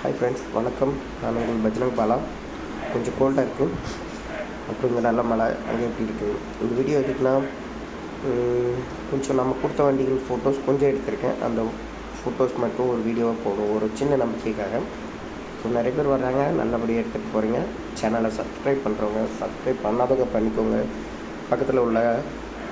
Hi friends, வணக்கம். நான் உங்கள் பஜ்ரங் பாலா. கொஞ்சம் கோல்டாக இருக்குது, அப்புறம் இங்கே நல்ல மழை. அங்கே எப்படி இருக்குது? இந்த வீடியோ எதுக்குன்னா, கொஞ்சம் நம்ம கொடுத்த வண்டிகள் ஃபோட்டோஸ் கொஞ்சம் எடுத்திருக்கேன். அந்த ஃபோட்டோஸ் மட்டும் ஒரு வீடியோவாக போடும், ஒரு சின்ன நம்பிக்கைக்காக. ஸோ நிறைய பேர் வர்றாங்க, நல்லபடியாக எடுத்துகிட்டு போகிறீங்க. சேனலை சப்ஸ்கிரைப் பண்ணுறவங்க சப்ஸ்கிரைப் பண்ணாதவங்க பண்ணிக்கோங்க. பக்கத்தில் உள்ள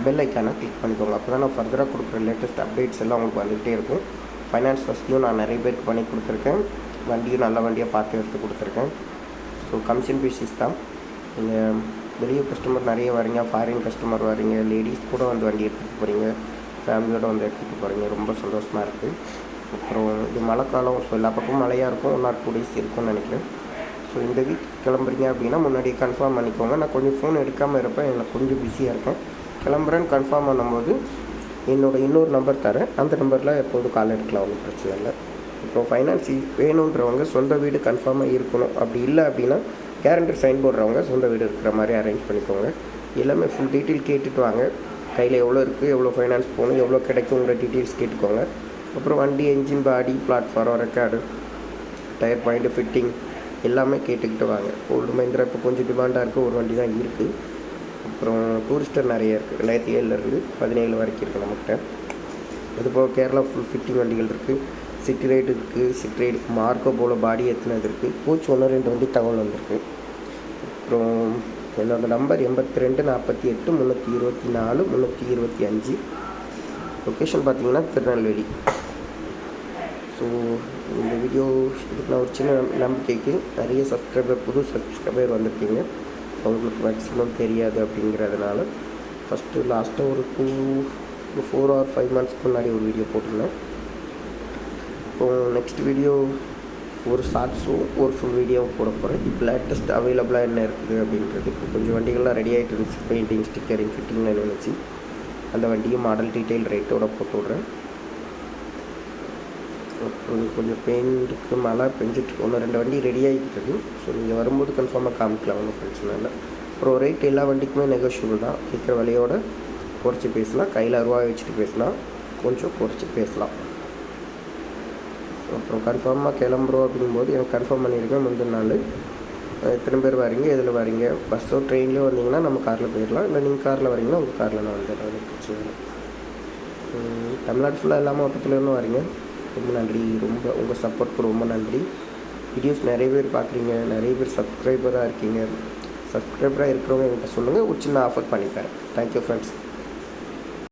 பெல் ஐக்கானை கிளிக் பண்ணிக்கோங்க. அப்போ தான் நான் ஃபர்தராக கொடுக்குற லேட்டஸ்ட் அப்டேட்ஸ் எல்லாம் உங்களுக்கு வந்துகிட்டே இருக்கும். ஃபைனான்ஸ் ஃபஸ்ட்லையும் நான் நிறைய பேருக்கு பண்ணி கொடுத்துருக்கேன். வண்டியும் நல்ல வண்டியாக பார்த்து எடுத்து கொடுத்துருக்கேன். ஸோ கமிஷன் பேசிஸ் தான். நீங்கள் வெளியூர் கஸ்டமர் நிறைய வரீங்க, ஃபாரின் கஸ்டமர் வரீங்க, லேடிஸ் கூட வந்து வண்டி எடுத்துகிட்டு போகிறீங்க, ஃபேமிலியோடு வந்து எடுத்துகிட்டு போகிறீங்க. ரொம்ப சந்தோஷமாக இருக்குது. அப்புறம் இது மழைக்காலம், ஸோ எல்லா பக்கமும் மழையாக இருக்கும். 1 or 2 days இருக்கும்னு நினைக்கிறேன். ஸோ இந்த வீக் கிளம்புறீங்க அப்படின்னா முன்னாடியே கன்ஃபார்ம் பண்ணிக்கோங்க. நான் கொஞ்சம் ஃபோன் எடுக்காமல் இருப்பேன், எனக்கு கொஞ்சம் பிஸியாக இருக்கேன். கிளம்புறேன்னு கன்ஃபார்ம் பண்ணும்போது என்னோடய இன்னொரு நம்பர் தரேன், அந்த நம்பரில் எப்போதும் கால் எடுக்கலாம், ஒன்றும் பிரச்சனை இல்லை. இப்போ ஃபைனான்ஸ் வேணுன்றவங்க சொந்த வீடு கன்ஃபார்மாக இருக்கணும். அப்படி இல்லை அப்படின்னா கேரண்டர் சைன் போடுறவங்க சொந்த வீடு இருக்கிற மாதிரி அரேஞ்ச் பண்ணிக்கோங்க. எல்லாமே ஃபுல் டீட்டெயில் கேட்டுட்டு வாங்க. கையில் எவ்வளோ இருக்குது, எவ்வளோ ஃபைனான்ஸ் போகணும், எவ்வளோ கிடைக்குங்கிற டீட்டெயில்ஸ் கேட்டுக்கோங்க. அப்புறம் வண்டி engine, body, platform, record, tyre point, fitting எல்லாமே கேட்டுக்கிட்டு வாங்க. ஓல்டு மஹிந்திரா இப்போ கொஞ்சம் டிமாண்டாக இருக்குது, ஒரு வண்டி தான் இருக்குது. அப்புறம் டூரிஸ்டர் நிறைய இருக்குது. 2007 17 வரைக்கும் இருக்குது நம்மகிட்ட. அதுபோக கேரளா ஃபுல் ஃபிட்டிங் வண்டிகள் இருக்குது. சிட்டி ரைடு இருக்குது, சிட்டி ரைடுக்கு மார்க்கோ போல் பாடி எத்தனது இருக்குது. கோச் 1-2 வண்டி தகவல் வந்திருக்கு. அப்புறம் என்னோடய நம்பர் 82 48 324 325. லொக்கேஷன் பார்த்திங்கன்னா திருநெல்வேலி. ஸோ இந்த வீடியோ இதுக்கு நான் ஒரு சின்ன நம்பிக்கைக்கு நிறைய சப்ஸ்கிரைபர், புது சப்ஸ்கிரைபர் வந்திருக்கீங்க. அவங்களுக்கு மேக்ஸிமம் தெரியாது அப்படிங்கிறதுனால லாஸ்ட்டாக ஒரு 4 or 5 months முன்னாடி ஒரு வீடியோ போட்டிருந்தேன். இப்போது நெக்ஸ்ட் வீடியோ ஒரு ஷார்ட்ஸும் ஒரு ஃபுல் வீடியோவும் போட போகிறேன். இப்போ லேட்டஸ்ட் அவைலபிளாக என்ன இருக்குது அப்படின்றது. இப்போ கொஞ்சம் வண்டிகள்லாம் ரெடி ஆகிட்டு இருந்துச்சு, பெயிண்டிங், ஸ்டிக்கரிங், ஃபிட்டிங்னு நினச்சி அந்த வண்டியும் மாடல் டீட்டெயில் ரேட்டோடு போட்டு விட்றேன். அப்புறம் கொஞ்சம் பெயிண்ட்டுக்கு மழை பெஞ்சிட்டு 1-2 வண்டி ரெடி ஆகிட்டு இருக்குது. ஸோ நீங்கள் வரும்போது கன்ஃபார்மாக காமிக்கலாம், ஒன்றும் பிரச்சனை இல்லை. அப்புறம் ரேட் எல்லா வண்டிக்குமே நெகோஷியபிள் தான். கேட்குற விலையோட குறைச்சி பேசலாம். கையில் ரூபாய் வச்சுட்டு பேசலாம், கொஞ்சம் குறைச்சி பேசலாம். அப்புறம் கன்ஃபார்மாக கிளம்புறோம் அப்படிங்கும்போது எனக்கு கன்ஃபார்ம் பண்ணியிருக்கேன் முந்தின நாள். எத்தனை பேர் வரீங்க, எதில் வரீங்க, பஸ்ஸோ ட்ரெயின்லேயோ வந்தீங்கன்னா நம்ம காரில் போயிடலாம். இல்லை நீங்கள் காரில் வரீங்கன்னா உங்கள் காரில் நான் வந்துடுறேன், அது பிரச்சனை இல்லை. தமிழ்நாடு ஃபுல்லாக எல்லா மாவட்டத்துலேருந்து வரீங்க. ரொம்ப நன்றி. உங்கள் சப்போர்ட்க்கு ரொம்ப நன்றி. வீடியோஸ் நிறைய பேர் பார்க்குறீங்க, நிறைய பேர் சப்ஸ்கிரைபராக இருக்கீங்க. சப்ஸ்கிரைபராக இருக்கிறவங்க என்கிட்ட சொல்லுங்கள், ஒரு சின்ன ஆஃபர் பண்ணித்தரேன். Thank you friends.